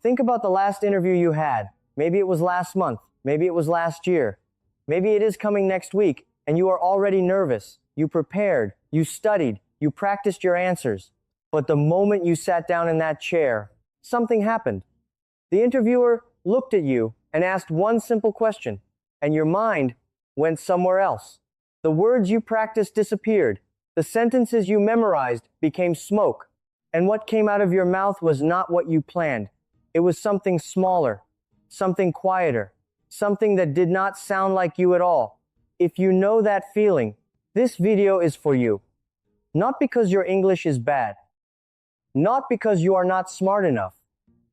Think about the last interview you had. Maybe it was last month. Maybe it was last year. Maybe it is coming next week, and you are already nervous. You prepared, you studied, you practiced your answers. But the moment you sat down in that chair, something happened. The interviewer looked at you and asked one simple question, and your mind went somewhere else. The words you practiced disappeared. The sentences you memorized became smoke. And what came out of your mouth was not what you planned. It was something smaller, something quieter, something that did not sound like you at all. If you know that feeling, this video is for you. Not because your English is bad, not because you are not smart enough,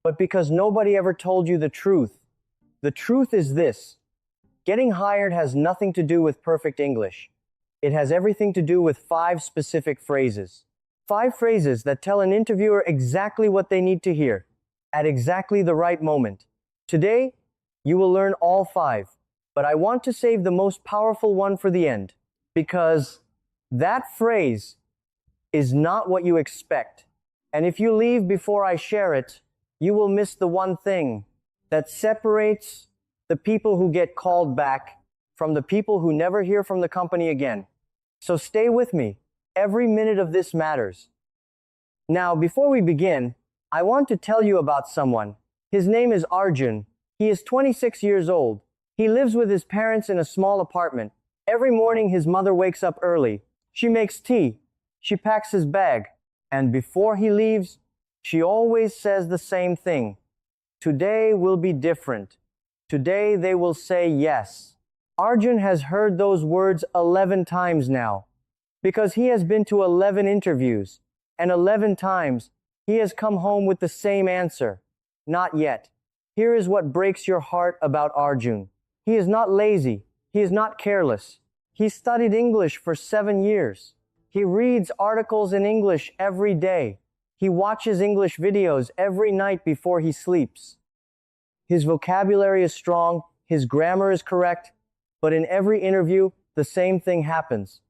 but because nobody ever told you the truth. The truth is this: getting hired has nothing to do with perfect English. It has everything to do with 5 specific phrases. 5 phrases that tell an interviewer exactly what they need to hear, at exactly the right moment. Today, you will learn all 5, but I want to save the most powerful one for the end, because that phrase is not what you expect. And if you leave before I share it, you will miss the one thing that separates the people who get called back from the people who never hear from the company again. So stay with me. Every minute of this matters. Now, before we begin, I want to tell you about someone. His name is Arjun. He is 26 years old. He lives with his parents in a small apartment. Every morning his mother wakes up early. She makes tea. She packs his bag. And before he leaves, she always says the same thing. Today will be different. Today they will say yes. Arjun has heard those words 11 times now, because he has been to 11 interviews, and 11 times he has come home with the same answer: not yet. Here is what breaks your heart about Arjun. He is not lazy. He is not careless. He studied English for 7 years. He reads articles in English every day. He watches English videos every night before he sleeps. His vocabulary is strong. His grammar is correct. But in every interview, the same thing happens.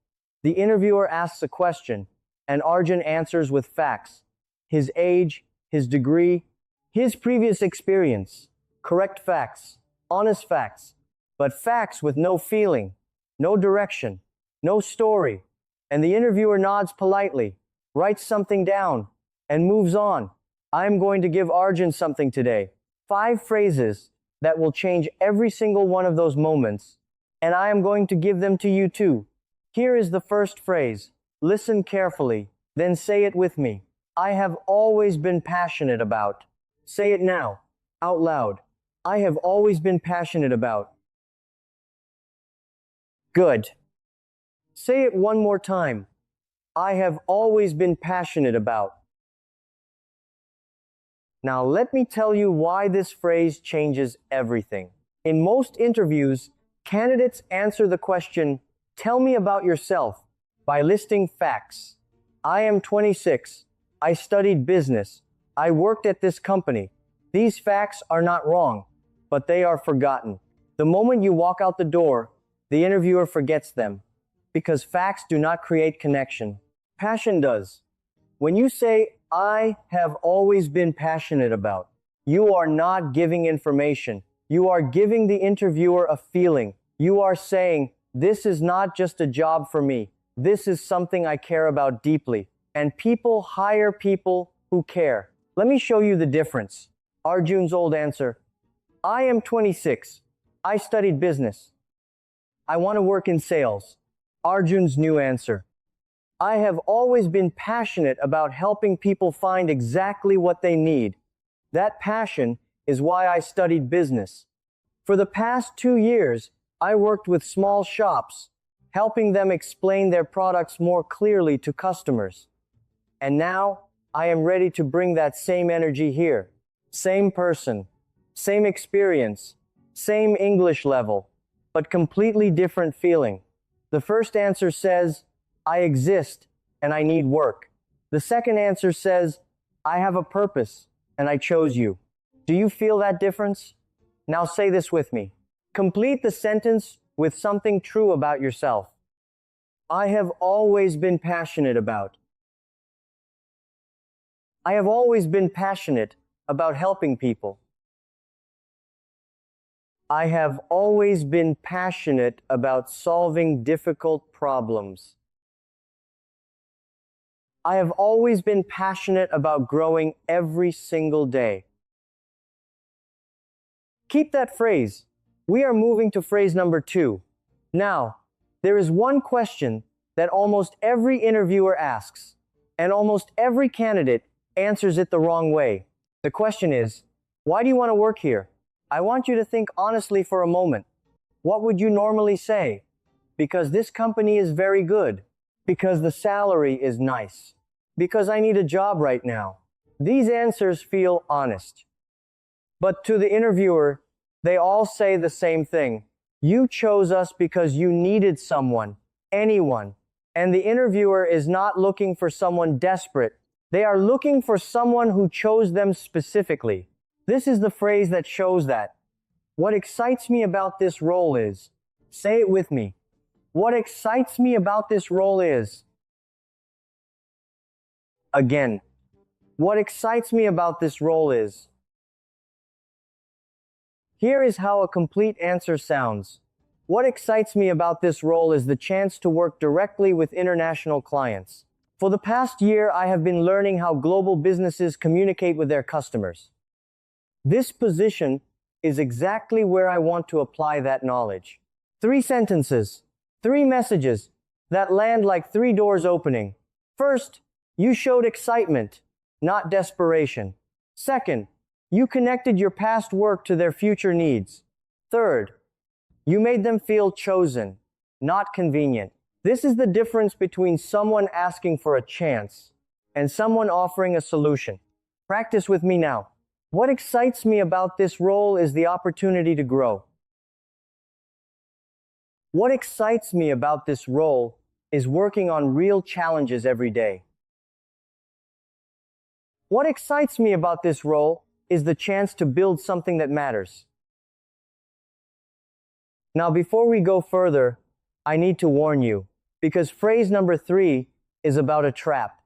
The interviewer asks a question, and Arjun answers with facts. His age, his degree, his previous experience. Correct facts, honest facts, but facts with no feeling, no direction, no story. And the interviewer nods politely, writes something down, and moves on. I'm going to give Arjun something today. 5 phrases that will change every single one of those moments, and I am going to give them to you too. Here is the first phrase. Listen carefully, then say it with me. I have always been passionate about. Say it now, out loud. I have always been passionate about. Good. Say it one more time. I have always been passionate about. Now let me tell you why this phrase changes everything. In most interviews, candidates answer the question, "Tell me about yourself," by listing facts. I am 26. I studied business. I worked at this company. These facts are not wrong, but they are forgotten. The moment you walk out the door, the interviewer forgets them, because facts do not create connection. Passion does. When you say, "I have always been passionate about," you are not giving information. You are giving the interviewer a feeling. You are saying, "This is not just a job for me. This is something I care about deeply." And people hire people who care. Let me show you the difference. Arjun's old answer: I am 26. I studied business. I want to work in sales. Arjun's new answer: I have always been passionate about helping people find exactly what they need. That passion is why I studied business. For the past 2 years, I worked with small shops, helping them explain their products more clearly to customers. And now, I am ready to bring that same energy here. Same person, same experience, same English level, but completely different feeling. The first answer says, I exist and I need work. The second answer says, I have a purpose and I chose you. Do you feel that difference? Now say this with me. Complete the sentence with something true about yourself. I have always been passionate about. I have always been passionate about helping people. I have always been passionate about solving difficult problems. I have always been passionate about growing every single day. Keep that phrase. We are moving to phrase number 2. Now, there is one question that almost every interviewer asks, and almost every candidate answers it the wrong way. The question is, why do you want to work here? I want you to think honestly for a moment. What would you normally say? Because this company is very good. Because the salary is nice. Because I need a job right now. These answers feel honest. But to the interviewer, they all say the same thing. You chose us because you needed someone, anyone. And the interviewer is not looking for someone desperate. They are looking for someone who chose them specifically. This is the phrase that shows that. What excites me about this role is, say it with me. What excites me about this role is, again, what excites me about this role is. Here is how a complete answer sounds. What excites me about this role is the chance to work directly with international clients. For the past year, I have been learning how global businesses communicate with their customers. This position is exactly where I want to apply that knowledge. 3 sentences, 3 messages that land like 3 doors opening. First, you showed excitement, not desperation. Second, you connected your past work to their future needs. Third, you made them feel chosen, not convenient. This is the difference between someone asking for a chance and someone offering a solution. Practice with me now. What excites me about this role is the opportunity to grow. What excites me about this role is working on real challenges every day. What excites me about this role is the chance to build something that matters. Now, before we go further, I need to warn you, because phrase number 3 is about a trap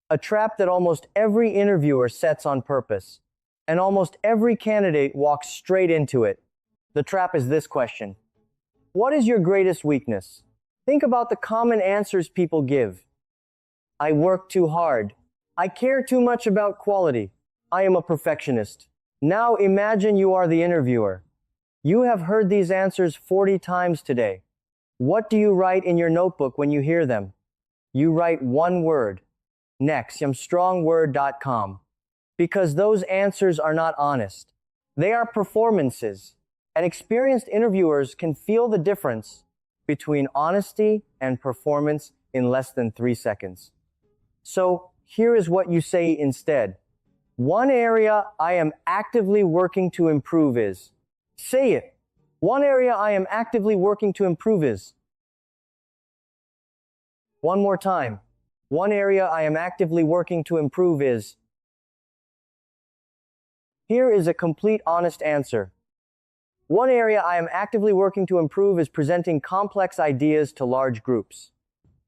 that almost every interviewer sets on purpose, and almost every candidate walks straight into it. The trap is this question. What is your greatest weakness? Think about the common answers people give. I work too hard. I care too much about quality. I am a perfectionist. Now imagine you are the interviewer. You have heard these answers 40 times today. What do you write in your notebook when you hear them? You write one word. Nexyumstrongword.com. Because those answers are not honest. They are performances. And experienced interviewers can feel the difference between honesty and performance in less than 3 seconds. So here is what you say instead. One area I am actively working to improve is. Say it. One area I am actively working to improve is. One more time. One area I am actively working to improve is. Here is a complete honest answer. One area I am actively working to improve is presenting complex ideas to large groups.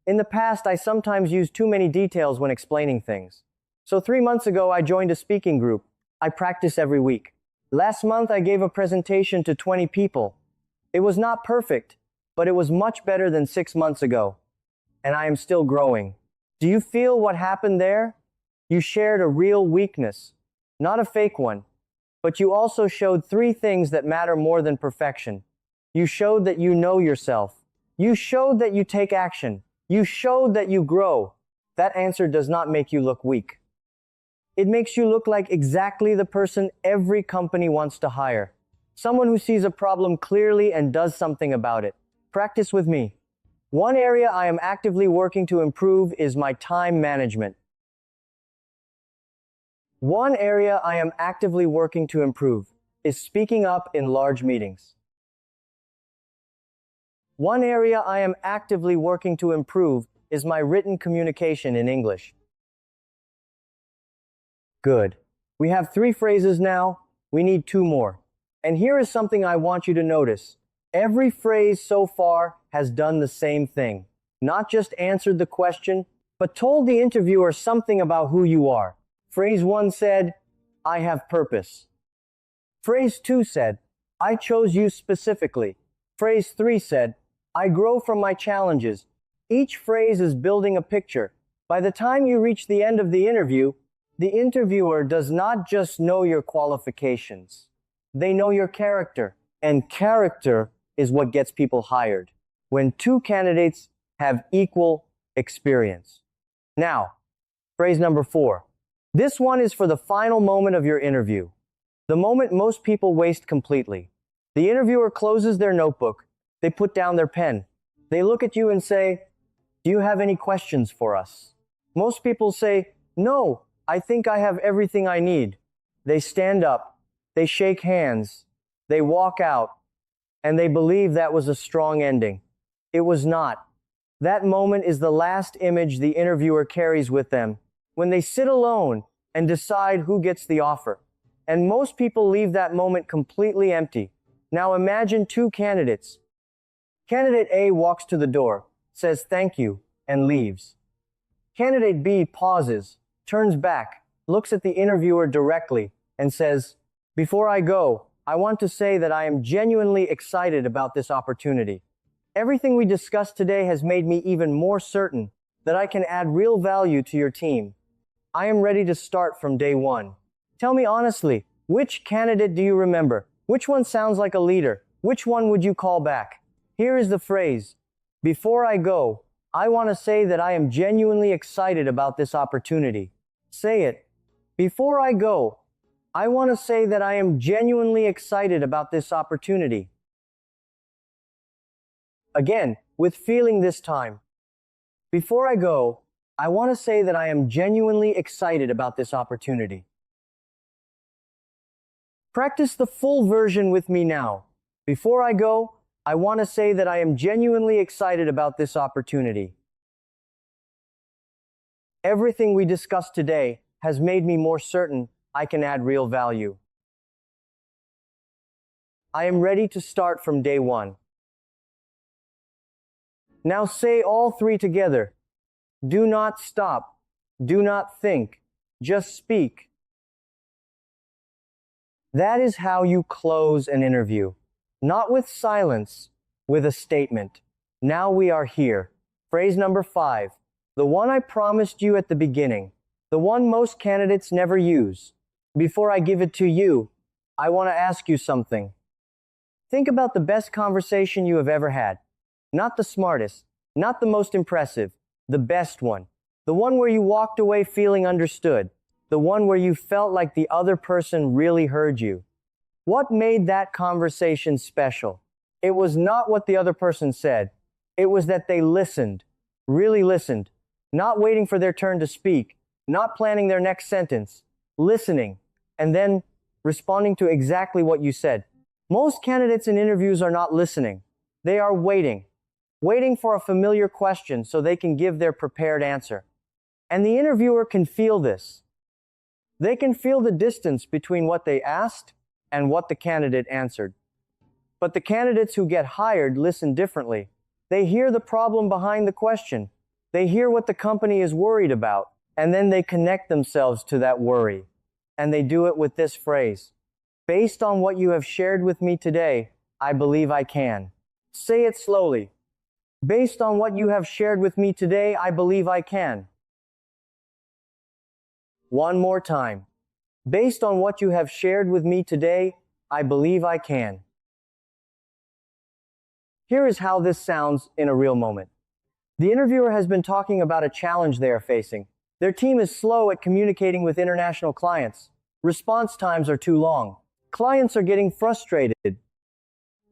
In the past, I sometimes use too many details when explaining things. So 3 months ago, I joined a speaking group. I practice every week. Last month, I gave a presentation to 20 people. It was not perfect, but it was much better than 6 months ago. And I am still growing. Do you feel what happened there? You shared a real weakness, not a fake one. But you also showed 3 things that matter more than perfection. You showed that you know yourself. You showed that you take action. You showed that you grow. That answer does not make you look weak. It makes you look like exactly the person every company wants to hire. Someone who sees a problem clearly and does something about it. Practice with me. One area I am actively working to improve is my time management. One area I am actively working to improve is speaking up in large meetings. One area I am actively working to improve is my written communication in English. Good. We have 3 phrases now. We need 2 more. And here is something I want you to notice. Every phrase so far has done the same thing. Not just answered the question, but told the interviewer something about who you are. Phrase 1 said, I have purpose. Phrase 2 said, I chose you specifically. Phrase 3 said, I grow from my challenges. Each phrase is building a picture. By the time you reach the end of the interviewer does not just know your qualifications. They know your character. And character is what gets people hired. When two candidates have equal experience. Now, phrase number 4. This one is for the final moment of your interview. The moment most people waste completely. The interviewer closes their notebook. They put down their pen. They look at you and say, do you have any questions for us? Most people say, no, I think I have everything I need. They stand up. They shake hands. They walk out. And they believe that was a strong ending. It was not. That moment is the last image the interviewer carries with them when they sit alone and decide who gets the offer. And most people leave that moment completely empty. Now imagine two candidates. Candidate A walks to the door, says thank you, and leaves. Candidate B pauses, turns back, looks at the interviewer directly, and says, before I go, I want to say that I am genuinely excited about this opportunity. Everything we discussed today has made me even more certain that I can add real value to your team. I am ready to start from day one. Tell me honestly, which candidate do you remember? Which one sounds like a leader? Which one would you call back? Here is the phrase. Before I go, I want to say that I am genuinely excited about this opportunity. Say it. Before I go, I want to say that I am genuinely excited about this opportunity. Again, with feeling this time. Before I go, I want to say that I am genuinely excited about this opportunity. Practice the full version with me now. Before I go, I want to say that I am genuinely excited about this opportunity. Everything we discussed today has made me more certain I can add real value. I am ready to start from day one. Now say all three together. Do not stop. Do not think. Just speak. That is how you close an interview. Not with silence, with a statement. Now we are here. Phrase number 5. The one I promised you at the beginning. The one most candidates never use. Before I give it to you, I want to ask you something. Think about the best conversation you have ever had. Not the smartest, not the most impressive, the best one. The one where you walked away feeling understood. The one where you felt like the other person really heard you. What made that conversation special? It was not what the other person said. It was that they listened, really listened, not waiting for their turn to speak, not planning their next sentence, listening, and then responding to exactly what you said. Most candidates in interviews are not listening. They are waiting for a familiar question so they can give their prepared answer. And the interviewer can feel this. They can feel the distance between what they asked and what the candidate answered. But the candidates who get hired listen differently. They hear the problem behind the question. They hear what the company is worried about, and then they connect themselves to that worry. And they do it with this phrase. Based on what you have shared with me today, I believe I can. Say it slowly. Based on what you have shared with me today, I believe I can. One more time. Based on what you have shared with me today, I believe I can. Here is how this sounds in a real moment. The interviewer has been talking about a challenge they are facing. Their team is slow at communicating with international clients. Response times are too long. Clients are getting frustrated.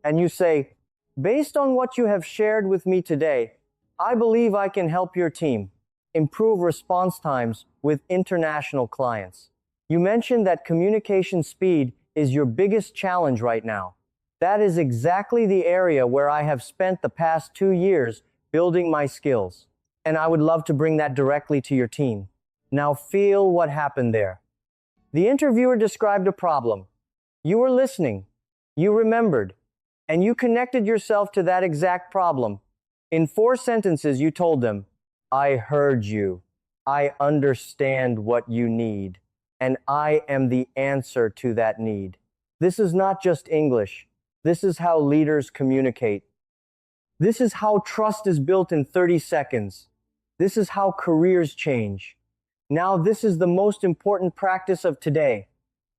And you say, based on what you have shared with me today, I believe I can help your team improve response times with international clients. You mentioned that communication speed is your biggest challenge right now. That is exactly the area where I have spent the past 2 years building my skills. And I would love to bring that directly to your team. Now feel what happened there. The interviewer described a problem. You were listening. You remembered. And you connected yourself to that exact problem. In 4 sentences, you told them, I heard you. I understand what you need. and I am the answer to that need. This is not just English. This is how leaders communicate. This is how trust is built in 30 seconds. This is how careers change. Now, this is the most important practice of today.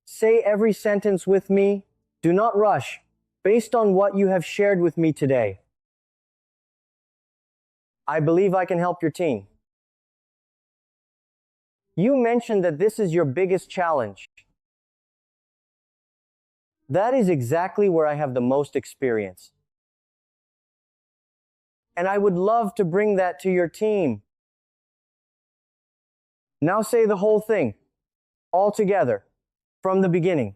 Say every sentence with me. Do not rush, based on what you have shared with me today. I believe I can help your team. You mentioned that this is your biggest challenge. That is exactly where I have the most experience. And I would love to bring that to your team. Now say the whole thing, all together, from the beginning.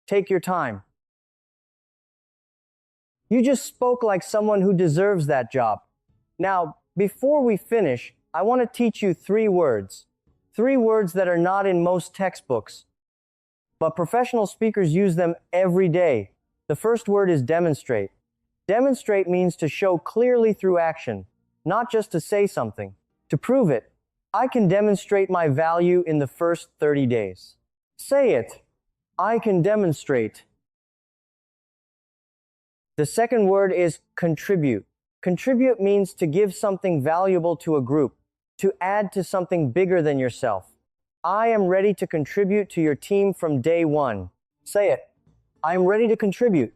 Take your time. You just spoke like someone who deserves that job. Now, before we finish, I want to teach you 3 words. 3 words that are not in most textbooks, but professional speakers use them every day. The first word is demonstrate. Demonstrate means to show clearly through action, not just to say something. To prove it, I can demonstrate my value in the first 30 days. Say it. I can demonstrate. The second word is contribute. Contribute means to give something valuable to a group, to add to something bigger than yourself. I am ready to contribute to your team from day one. Say it. I am ready to contribute.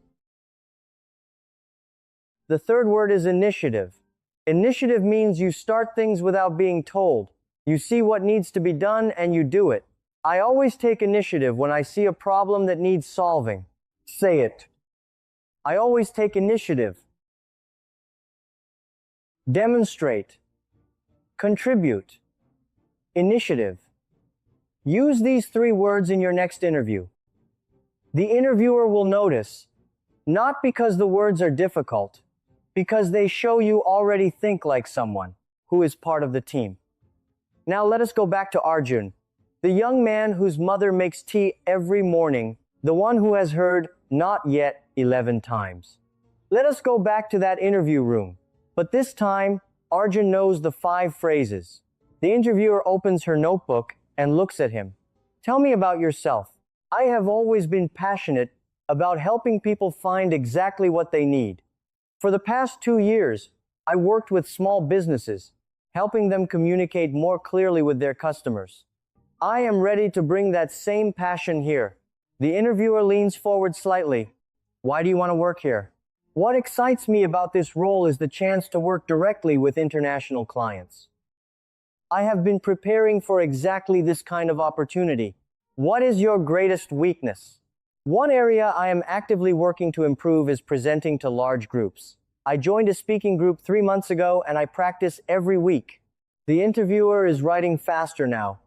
The third word is initiative. Initiative means you start things without being told. You see what needs to be done and you do it. I always take initiative when I see a problem that needs solving. Say it. I always take initiative. Demonstrate. Contribute. Initiative. Use these 3 words in your next interview. The interviewer will notice, not because the words are difficult, because they show you already think like someone who is part of the team. Now let us go back to Arjun, the young man whose mother makes tea every morning, the one who has heard "not yet" 11 times. Let us go back to that interview room, but this time Arjun knows the 5 phrases. The interviewer opens her notebook and looks at him. Tell me about yourself. I have always been passionate about helping people find exactly what they need. For the past 2 years, I worked with small businesses, helping them communicate more clearly with their customers. I am ready to bring that same passion here. The interviewer leans forward slightly. Why do you want to work here? What excites me about this role is the chance to work directly with international clients. I have been preparing for exactly this kind of opportunity. What is your greatest weakness? One area I am actively working to improve is presenting to large groups. I joined a speaking group 3 months ago and I practice every week. The interviewer is writing faster now.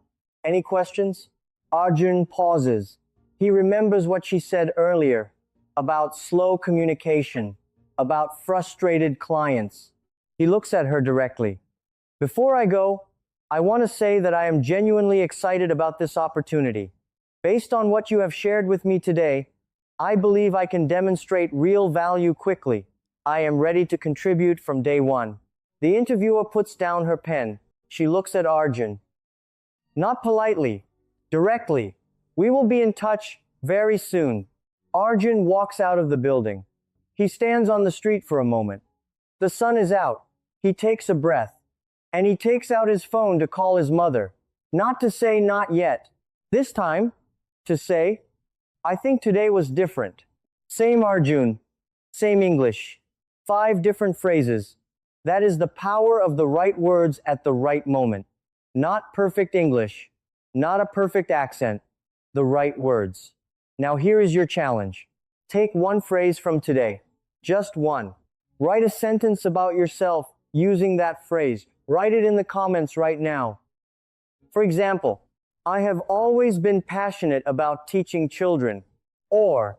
Any questions? Arjun pauses. He remembers what she said earlier about slow communication, about frustrated clients. He looks at her directly. Before I go, I want to say that I am genuinely excited about this opportunity. Based on what you have shared with me today, I believe I can demonstrate real value quickly. I am ready to contribute from day one. The interviewer puts down her pen. She looks at Arjun. Not politely, directly. We will be in touch very soon. Arjun walks out of the building. He stands on the street for a moment. The sun is out. He takes a breath. And he takes out his phone to call his mother. Not to say not yet. This time, to say, I think today was different. Same Arjun, same English. 5 different phrases. That is the power of the right words at the right moment. Not perfect English, not a perfect accent, the right words. Now here is your challenge. Take 1 phrase from today, just 1. Write a sentence about yourself using that phrase. Write it in the comments right now. For example, I have always been passionate about teaching children. Or,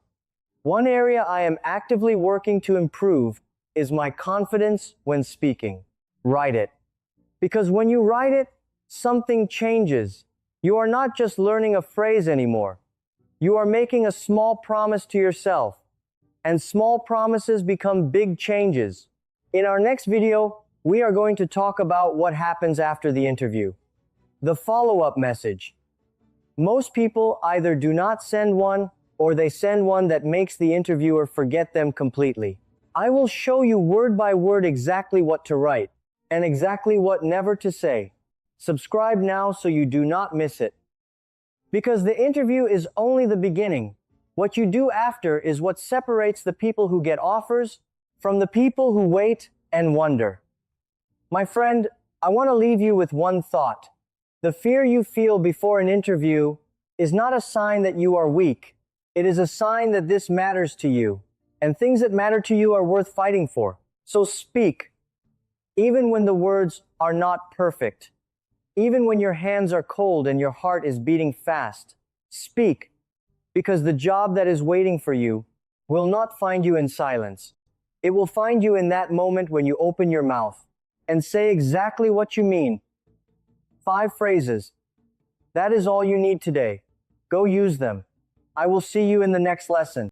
one area I am actively working to improve is my confidence when speaking. Write it. Because when you write it, something changes. You are not just learning a phrase anymore. You are making a small promise to yourself. And small promises become big changes. In our next video, we are going to talk about what happens after the interview. The follow-up message. Most people either do not send one or they send one that makes the interviewer forget them completely. I will show you word by word exactly what to write and exactly what never to say. Subscribe now so you do not miss it. Because the interview is only the beginning. What you do after is what separates the people who get offers from the people who wait and wonder. My friend, I want to leave you with one thought. The fear you feel before an interview is not a sign that you are weak. It is a sign that this matters to you, and things that matter to you are worth fighting for. So speak, even when the words are not perfect. Even when your hands are cold and your heart is beating fast, speak, because the job that is waiting for you will not find you in silence. It will find you in that moment when you open your mouth and say exactly what you mean. 5 phrases. That is all you need today. Go use them. I will see you in the next lesson.